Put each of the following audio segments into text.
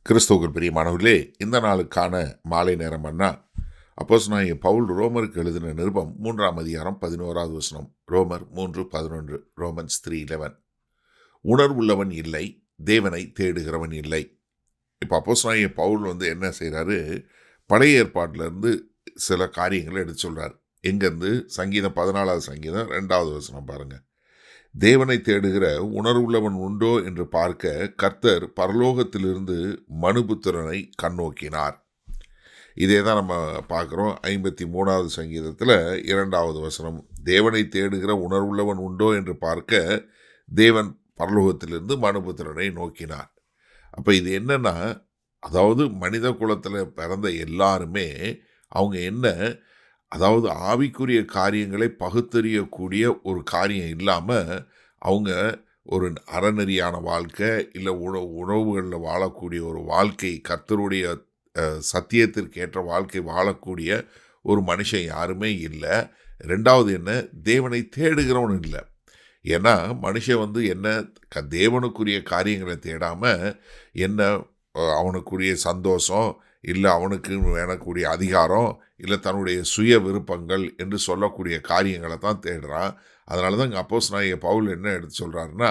கிறிஸ்துவுக்குள் பிரியமானவர்களே, இந்த நாளுக்கான மாலை நேரம் அண்ணா அப்போஸ்தலனாகிய பவுல் ரோமருக்கு எழுதின நிருபம் 3ஆம் அதிகாரம் 11வது வசனம். ரோமர் 3:11. ரோமன்ஸ் 3:11. உணர்வுள்ளவன் இல்லை, தேவனை தேடுகிறவன் இல்லை. இப்போ அப்போஸ்தலனாகிய பவுல் என்ன செய்கிறாரு, பழைய ஏற்பாட்டிலேருந்து சில காரியங்களை எடுத்து சொல்கிறார். எங்கேருந்து? சங்கீதம் 14வது சங்கீதம் 2வது வசனம் பாருங்கள். தேவனை தேடுகிற உணர்வுள்ளவன் உண்டோ என்று பார்க்க கர்த்தர் பரலோகத்திலிருந்து மனுபுத்திரனை கண்ணோக்கினார். இதே தான் நம்ம பார்க்குறோம் 53வது சங்கீதத்தில் 2வது வசனம். தேவனை தேடுகிற உணர்வுள்ளவன் உண்டோ என்று பார்க்க தேவன் பரலோகத்திலிருந்து மனுபுத்திரனை நோக்கினார். அப்போ இது என்னன்னா, அதாவது மனித குலத்தில் பிறந்த எல்லாருமே அவங்க அதாவது ஆவிக்குரிய காரியங்களை பகுத்தறியக்கூடிய ஒரு காரியம் இல்லாமல் அவங்க ஒரு அறநெறியான வாழ்க்கை இல்லை உணவுகளில் வாழக்கூடிய ஒரு வாழ்க்கை, கர்த்தருடைய சத்தியத்திற்கேற்ற வாழ்க்கை வாழக்கூடிய ஒரு மனுஷன் யாருமே இல்லை. ரெண்டாவது தேவனை தேடுகிறவனும் இல்லை. ஏன்னா மனுஷன் தேவனுக்குரிய காரியங்களை தேடாமல் அவனுக்குரிய சந்தோஷம் இல்லை அவனுக்கு வேணக்கூடிய அதிகாரம் இல்லை தன்னுடைய சுய விருப்பங்கள் என்று சொல்லக்கூடிய காரியங்களை தான் தேடுறான். அதனால தான் இங்கே அப்போஸ்தலனாகிய பவுல் என்ன எடுத்து சொல்கிறாருன்னா,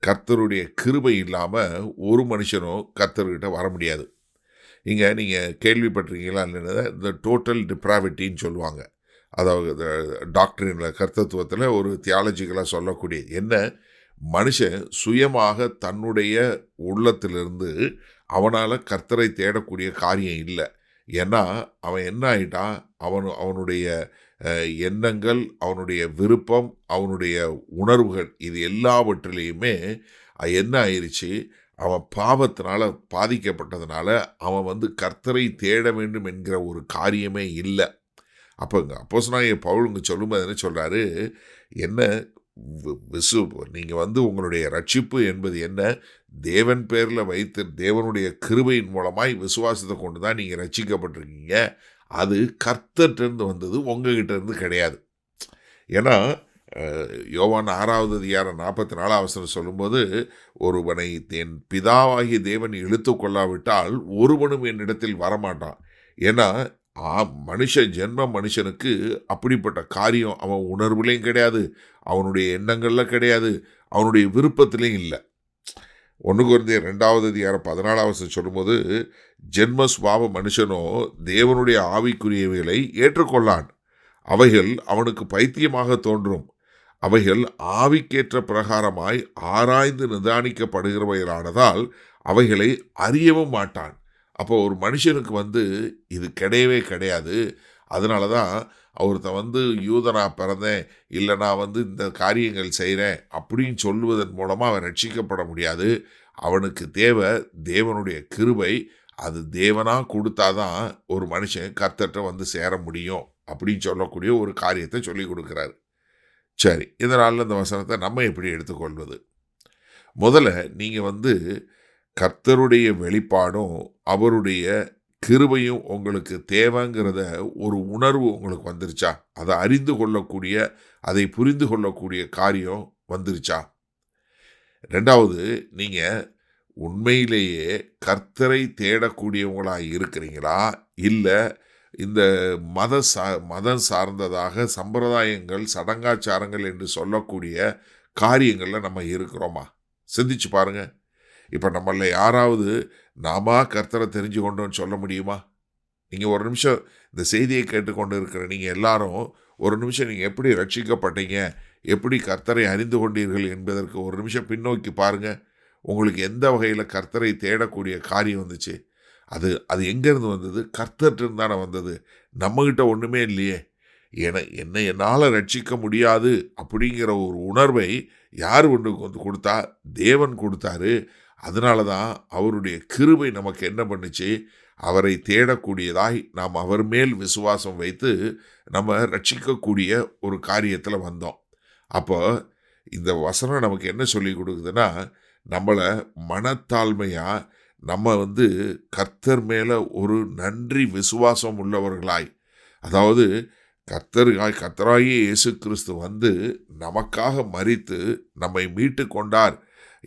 கர்த்தருடைய கிருபை இல்லாமல் ஒரு மனுஷனும் கர்த்தர்கிட்ட வர முடியாது. இங்கே நீங்கள் கேள்விப்பட்டிருக்கீங்களா இல்லைன்னா, இந்த டோட்டல் டிப்ராவிட்டின்னு சொல்லுவாங்க. அதாவது டாக்டரினில் கர்த்தத்துவத்தில் ஒரு தியாலஜிக்கலாக சொல்லக்கூடிய மனுஷன் சுயமாக தன்னுடைய உள்ளத்திலிருந்து அவனால் கர்த்தரை தேடக்கூடிய காரியம் இல்லை. ஏன்னா அவன் என்ன ஆகிட்டான், அவனுடைய எண்ணங்கள், அவனுடைய விருப்பம், அவனுடைய உணர்வுகள் இது எல்லாவற்றிலையுமே என்ன ஆயிடுச்சு, அவன் பாவத்தினால பாதிக்கப்பட்டதுனால அவன் கர்த்தரை தேட வேண்டும் என்கிற ஒரு காரியமே இல்லை. அப்போஸ்தலனாகிய பவுல் சொல்லும்போது என்ன சொல்கிறாரு, நீங்கள் உங்களுடைய ரட்சிப்பு என்பது தேவன் பேரில் வைத்து தேவனுடைய கிருபையின் மூலமாய் விசுவாசத்தை கொண்டு தான் நீங்கள் ரட்சிக்கப்பட்டிருக்கீங்க. அது கர்த்தர்கிட்டருந்து வந்தது, உங்ககிட்ட இருந்து கிடையாது. ஏன்னா யோவான் 6வது அதிகாரம் 44வது வசனம் சொல்லும்போது, ஒருவனை என் பிதாவாகிய தேவன் இழுத்து கொள்ளாவிட்டால் ஒருவனும் என்னிடத்தில் வரமாட்டான். ஏன்னா மனுஷனுக்கு அப்படிப்பட்ட காரியம் அவன் உணர்வுலையும் கிடையாது, அவனுடைய எண்ணங்களில் கிடையாது, அவனுடைய விருப்பத்திலையும் இல்லை. 1 கொரிந்தியர் 2வது அதிகாரம் 14வது வசனம் சொல்லும்போது, ஜென்ம சுபாவ மனுஷனோ தேவனுடைய ஆவிக்குரியவைகளை ஏற்றுக்கொள்ளான், அவைகள் அவனுக்கு பைத்தியமாக தோன்றும், அவைகள் ஆவிக்கேற்ற பிரகாரமாய் ஆராய்ந்து நிதானிக்கப்படுகிறவைகளானதால் அவைகளை அறியவும் மாட்டான். அப்போ ஒரு மனுஷனுக்கு இது கிடையவே கிடையாது. அதனால தான் ஒருத்தன் யூதனா பிறந்தேன் இல்லை நான் இந்த காரியங்கள் செய்கிறேன் அப்படின்னு சொல்லுவதன் மூலமாக அவன் ரட்சிக்கப்பட முடியாது. அவனுக்கு தேவனுடைய கிருபை. அது தேவனாக கொடுத்தாதான் ஒரு மனுஷன் கர்த்தர்கிட்ட சேர முடியும் அப்படின்னு சொல்லக்கூடிய ஒரு காரியத்தை சொல்லி கொடுக்குறாரு. சரி, இதனால் இந்த வசனத்தை நம்ம எப்படி எடுத்துக்கொள்வது? முதல்ல நீங்கள் கர்த்தருடைய வெளிப்பாடும் அவருடைய கிருபையும் உங்களுக்கு தேவைங்கிறத ஒரு உணர்வு உங்களுக்கு வந்துருச்சா? அதை அறிந்து கொள்ளக்கூடிய, அதை புரிந்து கொள்ளக்கூடிய காரியம் வந்துருச்சா? ரெண்டாவது, நீங்கள் உண்மையிலேயே கர்த்தரை தேடக்கூடியவங்களாக இருக்கிறீங்களா? இல்லை இந்த மதம் சார்ந்ததாக சம்பிரதாயங்கள், சடங்காச்சாரங்கள் என்று சொல்லக்கூடிய காரியங்களில் நம்ம இருக்கிறோமா? சிந்திச்சு பாருங்கள். இப்போ நம்மள யாராவது நாம கர்த்தரை தெரிஞ்சு கொண்டோன்னு சொல்ல முடியுமா? நீங்கள் ஒரு நிமிஷம் இந்த செய்தியை கேட்டுக்கொண்டு இருக்கிற நீங்கள் எல்லாரும் ஒரு நிமிஷம் நீங்கள் எப்படி ரட்சிக்கப்பட்டீங்க, எப்படி கர்த்தரை அறிந்து கொண்டீர்கள் என்பதற்கு ஒரு நிமிஷம் பின்னோக்கி பாருங்கள். உங்களுக்கு எந்த வகையில் கர்த்தரை தேடக்கூடிய காரியம் வந்துச்சு? அது எங்கேருந்து வந்தது? கர்த்தர்கிட்ட தானே வந்தது. நம்மகிட்ட ஒன்றுமே இல்லையே. என்னால் ரட்சிக்க முடியாது அப்படிங்கிற ஒரு உணர்வை யார் கொடுத்தா? தேவன் கொடுத்தாரு. அதனால தான் அவருடைய கிருபை நமக்கு என்ன பண்ணுச்சு, அவரை தேடக்கூடியதாய் நாம் அவர் மேல் விசுவாசம் வைத்து நம்ம ரட்சிக்கக்கூடிய ஒரு காரியத்தில் வந்தோம். அப்போ இந்த வசனம் நமக்கு என்ன சொல்லி கொடுக்குதுன்னா, நம்மளை மனத்தாழ்மையாக நம்ம கர்த்தர் மேலே ஒரு நன்றி விசுவாசம் உள்ளவர்களாய், அதாவது கர்த்தராகிய இயேசு கிறிஸ்து நமக்காக மரித்து நம்மை மீட்டு கொண்டார்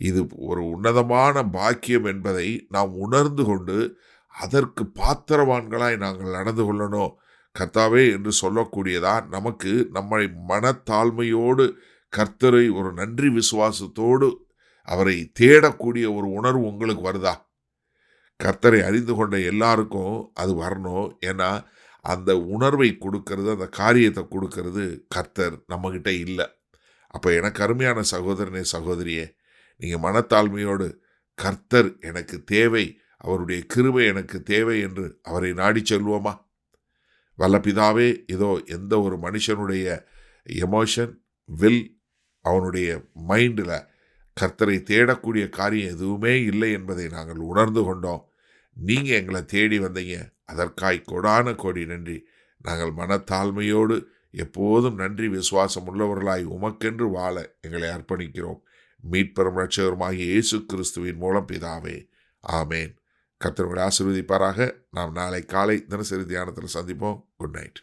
இது ஒரு உன்னதமான பாக்கியம் என்பதை நாம் உணர்ந்து கொண்டு அதற்கு பாத்திரவான்களாய் நாங்கள் நடந்து கொள்ளணும் கர்த்தாவே என்று சொல்லக்கூடியதான் நமக்கு நம்மை மனத்தாழ்மையோடு கர்த்தரை ஒரு நன்றி விசுவாசத்தோடு அவரை தேடக்கூடிய ஒரு உணர்வு உங்களுக்கு வருதா? கர்த்தரை அறிந்து கொண்ட எல்லாருக்கும் அது வரணும். ஏன்னா அந்த உணர்வை கொடுக்கறது, அந்த காரியத்தை கொடுக்கறது கர்த்தர் நம்மகிட்ட இல்லை. அப்போ எனக்கு அருமையான சகோதரனே சகோதரியே, நீங்கள் மனத்தாழ்மையோடு கர்த்தர் எனக்கு தேவை, அவருடைய கிருபை எனக்கு தேவை என்று அவரை நாடி செல்வோமா? வல்ல பிதாவே, இதோ எந்த ஒரு மனுஷனுடைய எமோஷன் வில் அவனுடைய மைண்டில் கர்த்தரை தேடக்கூடிய காரியம் எதுவுமே இல்லை என்பதை நாங்கள் உணர்ந்து கொண்டோம். நீங்கள் எங்களை தேடி வந்தீங்க, அதற்காய் கொடான கோடி நன்றி. நாங்கள் மனத்தாழ்மையோடு எப்போதும் நன்றி விசுவாசம் உள்ளவர்களாய் உமக்கென்று வாழ எங்களை அர்ப்பணிக்கிறோம். மீட்பெரும் இரட்சகருமாகிய இயேசு கிறிஸ்துவின் மூலம் பிதாவே, ஆமேன். கர்த்தர் உங்களை ஆசீர்வதிப்பாராக. நாம் நாளை காலை தினசரி தியானத்தில் சந்திப்போம். Good night.